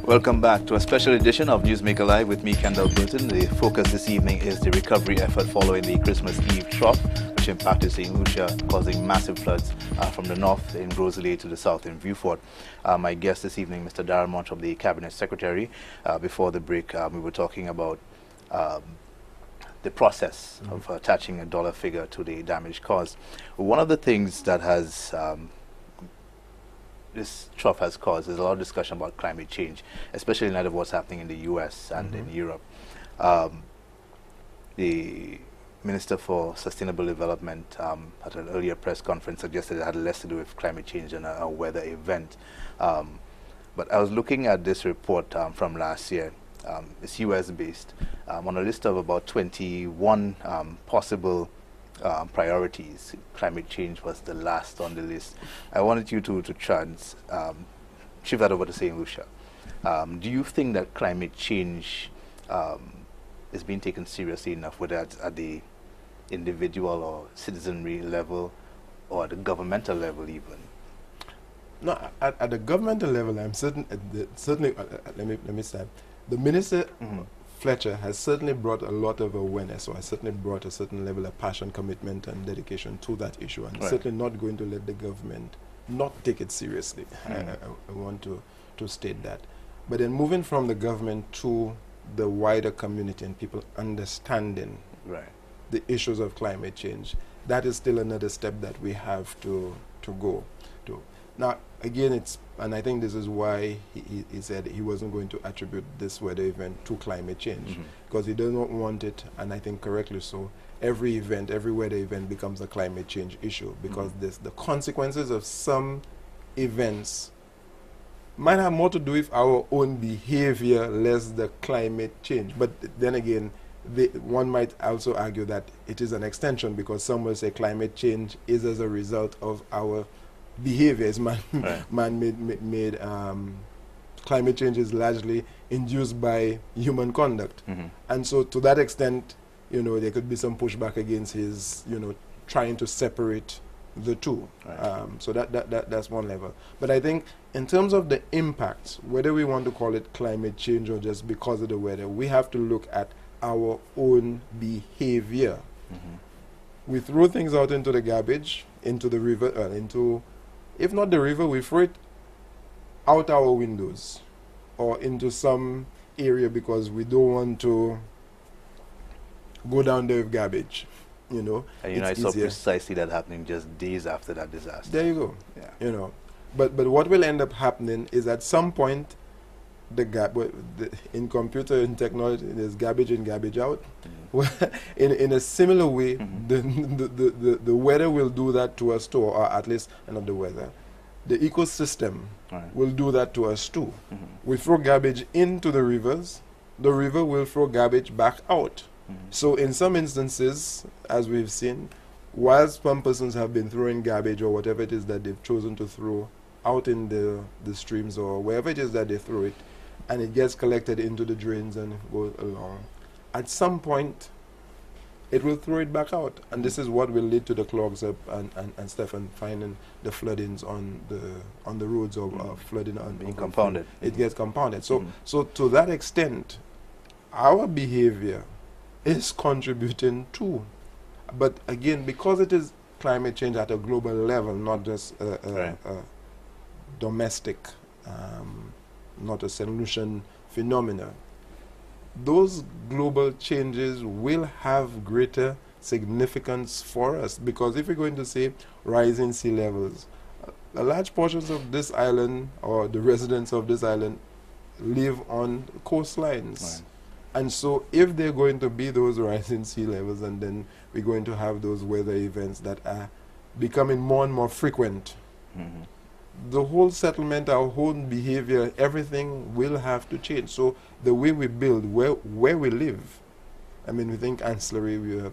Welcome back to a special edition of Newsmaker Live with me, Kendall Burton. The focus this evening is the recovery effort following the Christmas Eve trough, which impacted St. Lucia, causing massive floods from the north in Rosalie to the south in Vieux-Fort. My guest this evening, Mr. Darrell Montop, the Cabinet Secretary. Before the break, we were talking about the process of attaching a dollar figure to the damage caused. One of the things that has this trough has caused is a lot of discussion about climate change, especially in light of what's happening in the US and in Europe. The Minister for Sustainable Development at an earlier press conference suggested it had less to do with climate change than a weather event. But I was looking at this report from last year. It's US based, on a list of about 21 possible priorities. Climate change was the last on the list. I wanted you to shift that over to St. Lucia. Do you think that climate change is being taken seriously enough, whether it's at the individual or citizenry level or at the governmental level even? No, at the governmental level, I'm certain. Certainly, let me start. The minister Fletcher has certainly brought a lot of awareness, or has certainly brought a certain level of passion, commitment, and dedication to that issue, and certainly not going to let the government not take it seriously. I want to state that. But then moving from the government to the wider community and people understanding the issues of climate change, that is still another step that we have to go to. Now, again, and I think this is why he said he wasn't going to attribute this weather event to climate change, because he does not want it, and I think correctly so, every event, every weather event becomes a climate change issue, because the consequences of some events might have more to do with our own behavior, less the climate change. But then again, one might also argue that it is an extension, because some will say climate change is as a result of our behavior is man-made. Climate change is largely induced by human conduct, and so to that extent, there could be some pushback against his, trying to separate the two. So that's one level. But I think in terms of the impact, whether we want to call it climate change or just because of the weather, we have to look at our own behavior. We throw things out into the garbage, into the river, if not the river, we throw it out our windows or into some area because we don't want to go down there with garbage, And I saw precisely that happening just days after that disaster. There you go. Yeah. But what will end up happening is at some point, in computer and technology, there's garbage in, garbage out. In a similar way, the weather will do that to us too, or at least not the weather. The ecosystem will do that to us too. We throw garbage into the rivers, the river will throw garbage back out. So in some instances, as we've seen, whilst some persons have been throwing garbage or whatever it is that they've chosen to throw out in the streams or wherever it is that they throw it, and it gets collected into the drains and goes along, at some point it will throw it back out, and this is what will lead to the clogs up and stuff, and finding the floodings on the roads, or flooding on being compounded. It gets compounded. So to that extent, our behavior is contributing too. But again, because it is climate change at a global level, not just domestic, not a solution phenomena, those global changes will have greater significance for us, because if we're going to say rising sea levels, a large portions of this island, or the residents of this island, live on coastlines. And so if they're going to be those rising sea levels, and then we're going to have those weather events that are becoming more and more frequent, the whole settlement, our whole behavior, everything will have to change. So the way we build, where we live, I mean, we think ancillary, we have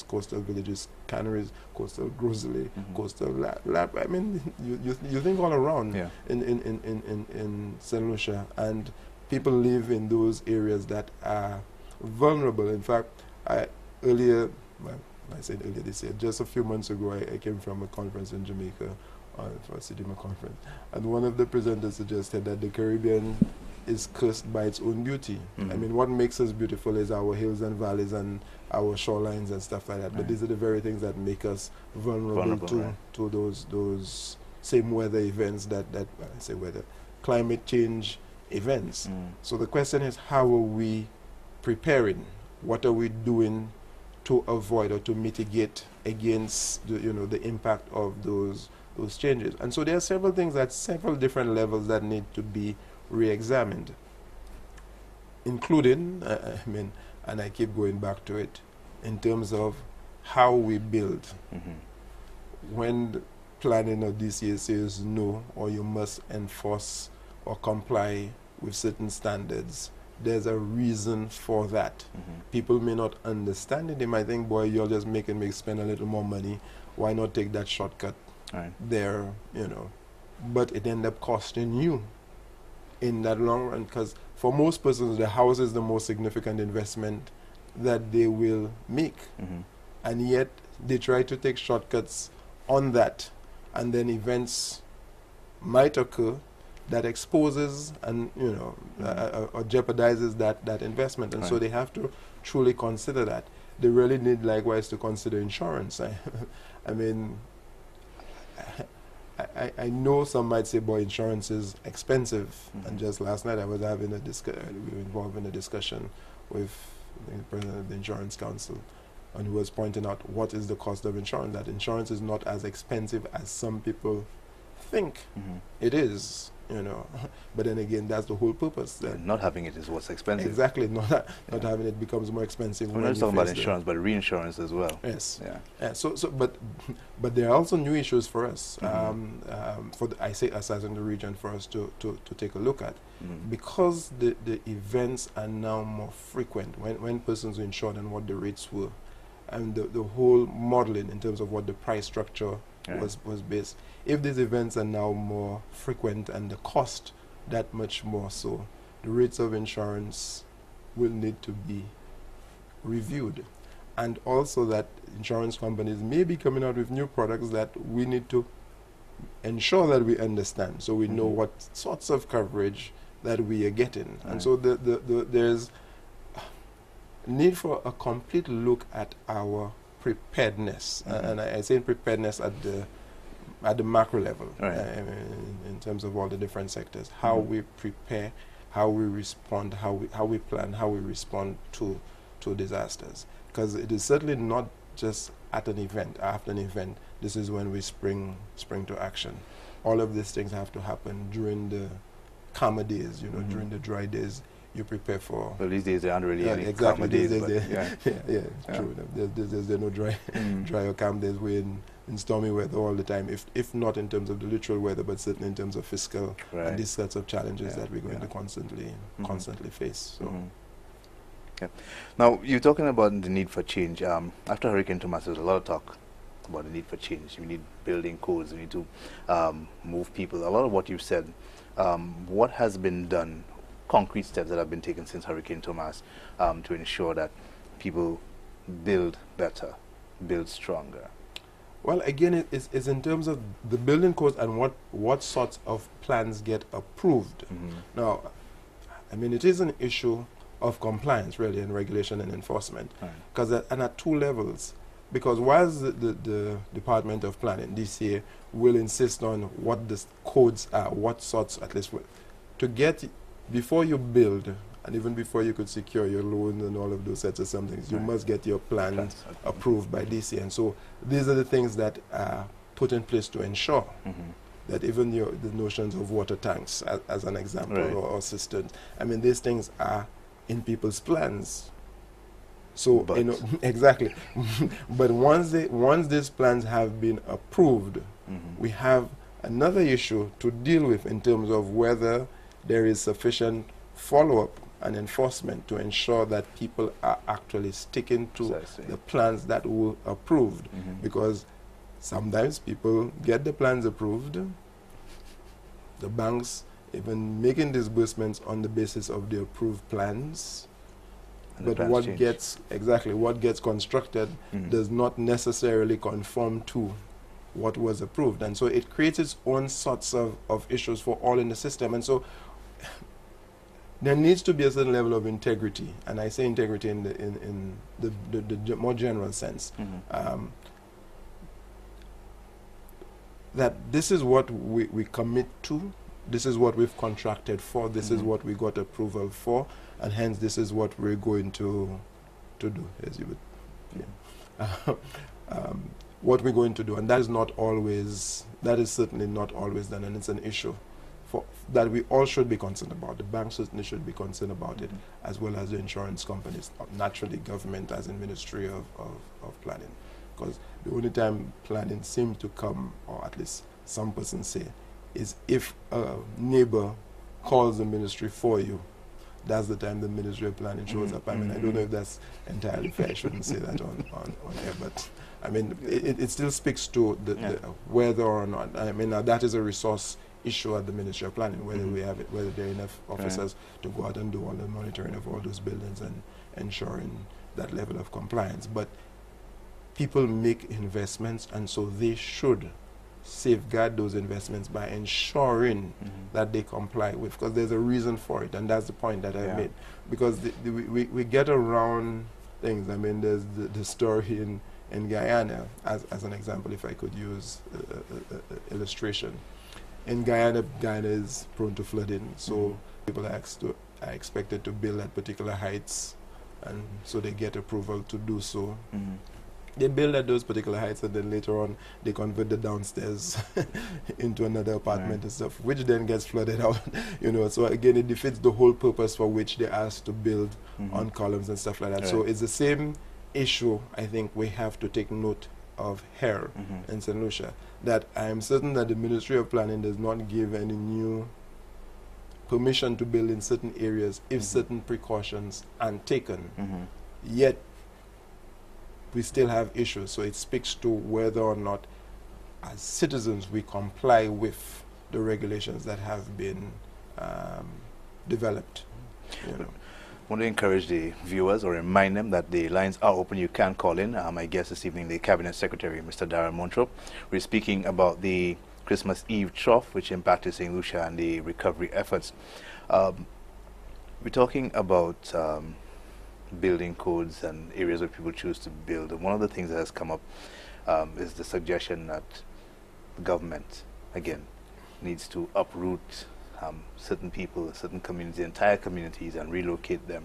coastal villages, canneries, coastal grocery, coastal lab. I mean, you think all around in St. Lucia, and people live in those areas that are vulnerable. In fact, I said earlier this year, just a few months ago, I came from a conference in Jamaica, for a CIDIMA conference, and one of the presenters suggested that the Caribbean is cursed by its own beauty. I mean, what makes us beautiful is our hills and valleys and our shorelines and stuff like that. But these are the very things that make us vulnerable to those same weather events that I say weather, climate change events. So the question is, how are we preparing? What are we doing to avoid or to mitigate against the impact of those changes? And so there are several things at several different levels that need to be re-examined, including, and I keep going back to it, in terms of how we build. When planning or DCA says no, or you must enforce or comply with certain standards, there's a reason for that. People may not understand it. They might think, boy, you're just making me spend a little more money. Why not take that shortcut there, But it ends up costing you in that long run, because for most persons, the house is the most significant investment that they will make. And yet they try to take shortcuts on that, and then events might occur that exposes and or jeopardizes that investment. And so they have to truly consider that. They really need likewise to consider insurance. I mean, I know some might say, boy, insurance is expensive. And just last night I was having we were involved in a discussion with the president of the Insurance Council, and he was pointing out what is the cost of insurance, that insurance is not as expensive as some people think it is, But then again, that's the whole purpose. Not having it is what's expensive. Exactly. Not having it becomes more expensive. We're not talking about insurance, but reinsurance as well. Yes. But there are also new issues for us. I say us as in the region, for us to take a look at, because the events are now more frequent when persons are insured and what the rates were, and the whole modeling in terms of what the price structure was based. If these events are now more frequent and the cost that much more so, the rates of insurance will need to be reviewed. And also that insurance companies may be coming out with new products that we need to ensure that we understand, so we know what sorts of coverage that we are getting. And so there's need for a complete look at our preparedness, and I say preparedness at the macro level, in terms of all the different sectors, how we prepare, how we respond, how we plan, how we respond to disasters. Because it is certainly not just at an event, after an event, this is when we spring to action. All of these things have to happen during the calmer days, during the dry days. You prepare for. Well, these days there aren't really any exactly calmer days. True. There's no dry or calm days. We're in stormy weather all the time. If not in terms of the literal weather, but certainly in terms of fiscal and these sorts of challenges that we're going to constantly face. So. Now you're talking about the need for change. After Hurricane Thomas, there was a lot of talk about the need for change. We need building codes. We need to move people. A lot of what you've said. What has been done? Concrete steps that have been taken since Hurricane Thomas to ensure that people build better, build stronger? Well, again, it's in terms of the building codes and what sorts of plans get approved. Now, I mean, it is an issue of compliance, really, and regulation and enforcement, because at two levels. Because whilst the Department of Planning, DCA, will insist on what the codes are, what sorts, at least, to get, before you build, and even before you could secure your loan and all of those sets of some things, you must get your plans approved by DCA. And so these are the things that are put in place to ensure that even the notions of water tanks, as an example, or cisterns, I mean, these things are in people's plans. So, exactly. But once these plans have been approved, we have another issue to deal with in terms of whether there is sufficient follow-up and enforcement to ensure that people are actually sticking to the plans that were approved. Because sometimes people get the plans approved, the banks even making disbursements on the basis of the approved plans, but what gets constructed does not necessarily conform to what was approved. And so it creates its own sorts of issues for all in the system. And so there needs to be a certain level of integrity, and I say integrity in the more general sense. That this is what we commit to, this is what we've contracted for, this is what we got approval for, and hence this is what we're going to do, as you would, what we're going to do, and that is certainly not always done, and it's an issue that we all should be concerned about. The bank certainly should be concerned about it, as well as the insurance companies, naturally government as in Ministry of Planning. Because the only time planning seems to come, or at least some persons say, is if a neighbor calls the ministry for you. That's the time the Ministry of Planning shows up. I mean, I don't know if that's entirely fair. I shouldn't say that on air, but I mean, it still speaks to the whether or not. I mean, now that is a resource issue at the Ministry of Planning, whether we have it, whether there are enough officers to go out and do all the monitoring of all those buildings and ensuring that level of compliance. But people make investments, and so they should safeguard those investments by ensuring that they comply with, because there's a reason for it, and that's the point that I made. Because we get around things. I mean, there's the story in Guyana, as an example, if I could use illustration. In Guyana is prone to flooding, so people are expected to build at particular heights, and so they get approval to do so. They build at those particular heights, and then later on they convert the downstairs into another apartment and stuff, which then gets flooded out. So again, it defeats the whole purpose for which they asked to build on columns and stuff like that. So it's the same issue I think we have to take note of here in St. Lucia, that I am certain that the Ministry of Planning does not give any new permission to build in certain areas if certain precautions aren't taken. Yet we still have issues, so it speaks to whether or not as citizens we comply with the regulations that have been developed. I want to encourage the viewers or remind them that the lines are open. You can call in. My guest this evening, the Cabinet Secretary, Mr. Darren Montrop. We're speaking about the Christmas Eve trough, which impacted St. Lucia, and the recovery efforts. We're talking about building codes and areas where people choose to build. And one of the things that has come up is the suggestion that the government, again, needs to uproot certain people, certain communities, entire communities, and relocate them.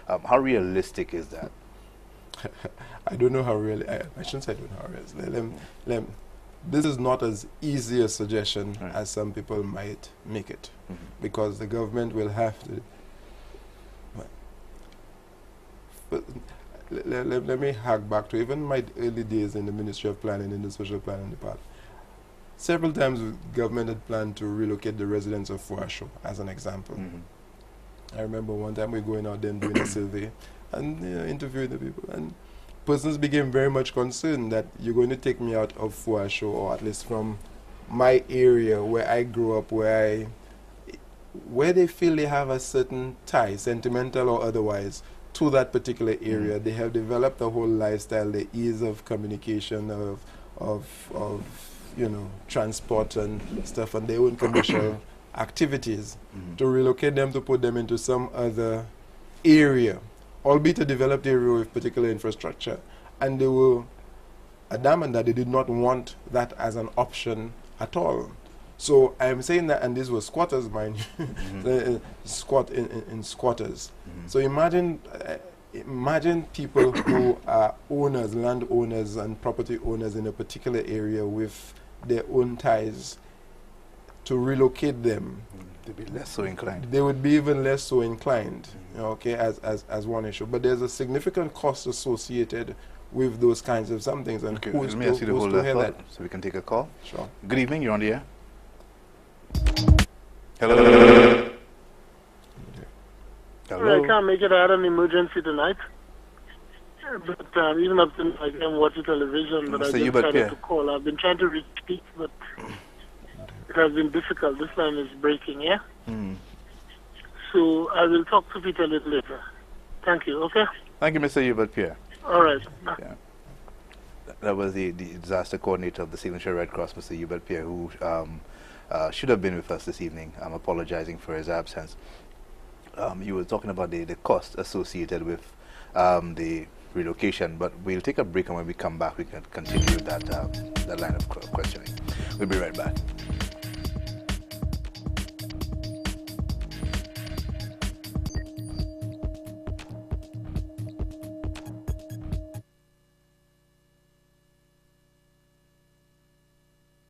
How realistic is that? I don't know how real. I shouldn't say I don't know how real. This is not as easy a suggestion as some people might make it, because the government will have to. But let me hark back to even my early days in the Ministry of Planning, in the Social Planning Department. Several times the government had planned to relocate the residents of Fuasho, as an example. I remember one time we were going out there and doing a survey and interviewing the people, and persons became very much concerned that you're going to take me out of Fuasho, or at least from my area where I grew up, where they feel they have a certain tie, sentimental or otherwise, to that particular area. They have developed a whole lifestyle, the ease of communication, of transport and stuff, and their own commercial activities. To relocate them, to put them into some other area, albeit a developed area with particular infrastructure, and they were adamant that they did not want that as an option at all. So I'm saying that, and these were squatters, mind you, in squatters. So imagine people who are owners, landowners and property owners in a particular area with their own ties, to relocate them. They'd be less so inclined. They would be even less so inclined, as one issue. But there's a significant cost associated with those kinds of some things. And let me ask you to hold that thought so we can take a call. Sure. Good evening, you're on the air. Hello. I can't make it. I had an emergency tonight. But even up to I can't watch the television, but I just decided to call. I've been trying to reach Pete, but it has been difficult. This line is breaking, yeah? So I will talk to Pete a little later. Thank you, okay? Thank you, Mr. Hubert Pierre. All right. Yeah. That was the disaster coordinator of the St. Lucia Red Cross, Mr. Hubert Pierre, who should have been with us this evening. I'm apologizing for his absence. you were talking about the cost associated with the relocation, but we'll take a break, and when we come back, we can continue that, that line of questioning. We'll be right back.